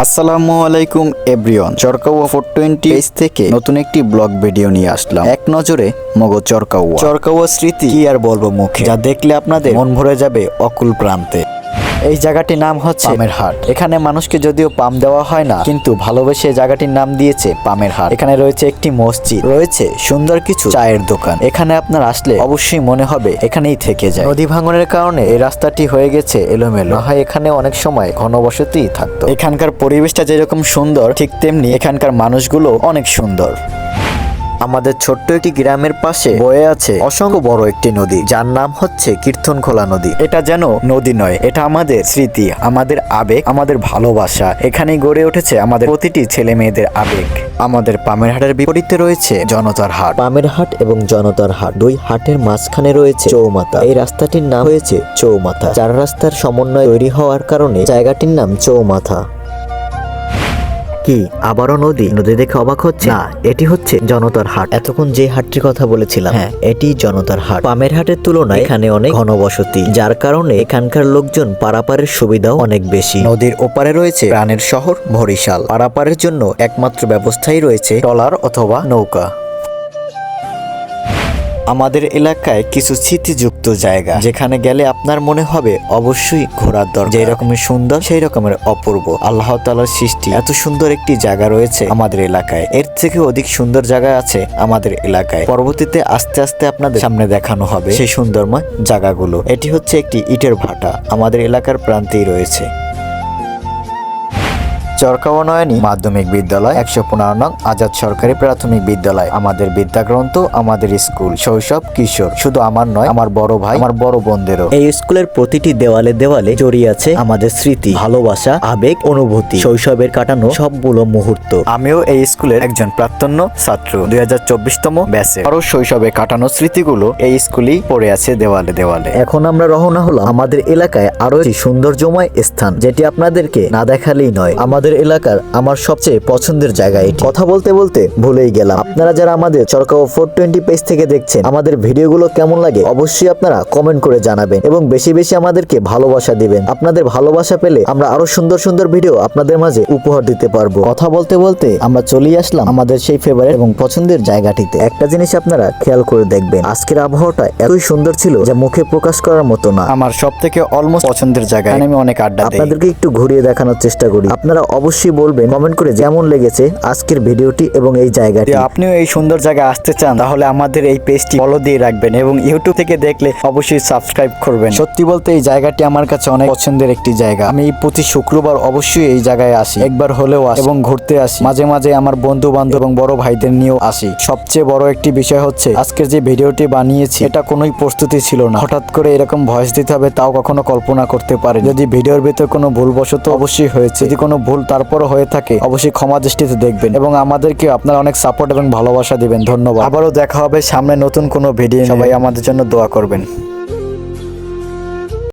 আসসালামু আলাইকুম everyone, চরকাওয়া 420 page থেকে নতুন একটি ব্লগ ভিডিও নিয়ে আসলাম। এক নজরে মগো চরকাওয়া স্মৃতি কি আর বলবো মুখে, যা দেখলে আপনাদের মন ভরে যাবে অকুল প্রান্তে। এই জায়গাটির নাম হচ্ছে পামের হাট। এখানে মানুষকে যদিও পাম দেওয়া হয় না, কিন্তু ভালোবেসে জায়গাটির নাম দিয়েছে পামের হাট। এখানে রয়েছে একটি মসজিদ, রয়েছে সুন্দর কিছু চায়ের দোকান। এখানে আপনার আসলে অবশ্যই মনে হবে এখানেই থেকে যায়। নদী ভাঙনের কারণে এই রাস্তাটি হয়ে গেছে এলোমেলো, না হয় এখানে অনেক সময় ঘনবসতি থাকতো। এখানকার পরিবেশটা যেরকম সুন্দর, ঠিক তেমনি এখানকার মানুষগুলো অনেক সুন্দর। আমাদের ছোট্ট একটি গ্রামের পাশে বয়ে আছে অসংখ্য বড় একটি নদী, যার নাম হচ্ছে কীর্তনখোলা নদী। এটা যেন নদী নয়, এটা আমাদের স্মৃতি, আমাদের আবেগ, আমাদের ভালোবাসা। এখানেই গড়ে উঠেছে আমাদের প্রতিটি ছেলে মেয়েদের আবেগ। আমাদের পামের হাটের বিপরীতে রয়েছে জনতার হাট। পামের হাট এবং জনতার হাট, দুই হাটের মাঝখানে রয়েছে চৌমাথা। এই রাস্তাটির নাম হয়েছে চৌমাথা। চার রাস্তার সমন্বয় তৈরি হওয়ার কারণে জায়গাটির নাম চৌমাথা। কি আবারও নদী দেখে অবাক হচ্ছে? না, এটি হচ্ছে জনতার হাট। এতক্ষণ যে হাটটির কথা বলেছিলাম, হ্যাঁ, এটি জনতার হাট। পামের হাটের তুলনায় এখানে অনেক ঘনবসতি, যার কারণে এখানকার লোকজন পারাপারের সুবিধাও অনেক বেশি। নদীর ওপারে রয়েছে প্রাণের শহর বরিশাল। পারাপারের জন্য একমাত্র ব্যবস্থাই রয়েছে ট্রলার অথবা নৌকা। আমাদের এলাকায় কিছু স্মৃতিযুক্ত জায়গা, যেখানে গেলে আপনার মনে হবে অবশ্যই ঘোরার দরকার। যে রকমের সুন্দর সেই রকমের অপূর্ব। আল্লাহ তাআলার সৃষ্টি, এত সুন্দর একটি জায়গা রয়েছে আমাদের এলাকায়। এর থেকে অধিক সুন্দর জায়গা আছে আমাদের এলাকায়। পরবর্তীতে আস্তে আস্তে আপনাদের সামনে দেখানো হবে সেই সুন্দরময় জায়গাগুলো। এটি হচ্ছে একটি ইটের ভাটা, আমাদের এলাকার প্রান্তেই রয়েছে। চরকাওয়া নয়নী মাধ্যমিক বিদ্যালয়, 115 নং আজাদ সরকারি প্রাথমিক বিদ্যালয়। আমাদের বিদ্যাগ্রন্থ, আমাদের স্কুল, শৈশব, কিশোর। শুধু আমার নয়, আমার বড় ভাই, আমার বড় বোনদেরও। এই স্কুলের প্রতিটি দেওয়ালে দেওয়ালে জড়িয়ে আছে আমাদের স্মৃতি, ভালোবাসা, আবেগ, অনুভূতি, শৈশবের কাটানো সবগুলো মুহূর্ত। আমিও এই স্কুলের একজন প্রাক্তন ছাত্র, 2024তম ব্যাচে। আরো শৈশবে কাটানো স্মৃতিগুলো এই স্কুলেই পড়ে আছে দেওয়ালে দেওয়ালে। এখন আমরা রওনা হলাম আমাদের এলাকায় আরো একটি সৌন্দর্যময় স্থান, যেটি আপনাদেরকে না দেখালেই নয়। আমাদের এলাকার আমার সবচেয়ে পছন্দের জায়গা এটি। কথা বলতে বলতে ভুলেই গেলাম। আপনারা যারা আমাদের চরকাওয়া 420 পেজ থেকে দেখছেন, আমাদের ভিডিওগুলো কেমন লাগে অবশ্যই আপনারা কমেন্ট করে জানাবেন এবং বেশি বেশি আমাদেরকে ভালোবাসা দিবেন। আপনাদের ভালোবাসা পেলে আমরা আরো সুন্দর সুন্দর ভিডিও আপনাদের মাঝে উপহার দিতে পারবো। কথা বলতে বলতে আমরা চলে আসলাম আমাদের সেই ফেভারিট এবং পছন্দের জায়গাটিতে। একটা জিনিস আপনারা খেয়াল করে দেখবেন, আজকের আবহাওয়াটা এতই সুন্দর ছিল যা মুখে প্রকাশ করার মতো না। আমার সব থেকে অলমোস্ট পছন্দের জায়গা, আমি অনেক আড্ডা দিই। আপনাদেরকে একটু ঘুরিয়ে দেখানোর চেষ্টা করি। আপনারা অবশ্যই বলবেন কমেন্ট করে কেমন লেগেছে আজকের ভিডিওটি এবং এই জায়গাটি। আপনিও এই সুন্দর জায়গায় আসতে চান, তাহলে আমাদের এই পেজটি ফলো দিয়ে রাখবেন এবং ইউটিউব থেকে দেখলে অবশ্যই সাবস্ক্রাইব করবেন। সত্যি বলতে এই জায়গাটি আমার কাছে অনেক পছন্দের একটি জায়গা। আমি প্রতি শুক্রবার অবশ্যই এই জায়গায় আসি, একবার হলেও আসি এবং ঘুরতে আসি। মাঝে মাঝে আমার বন্ধু বান্ধব এবং বড় ভাইদের নিয়েও আসি। সবচেয়ে বড় একটি বিষয় হচ্ছে আজকের যে ভিডিওটি বানিয়েছি, এটা কোনোই প্রস্তুতি ছিল না। হঠাৎ করে এরকম ভয়েস দিতে হবে তাও কখনো কল্পনা করতে পারি। যদি ভিডিওর ভিতর কোনো ভুলবশত অবশ্যই হয়েছে, যদি কোনো ভুল তারপরও হয়ে থাকে অবশ্যই ক্ষমা দৃষ্টিতে দেখবেন এবং আমাদেরকে আপনারা অনেক সাপোর্ট এবং ভালোবাসা দিবেন। ধন্যবাদ। আবারও দেখা হবে সামনে নতুন কোনো ভিডিও। সবাই আমাদের জন্য দোয়া করবেন।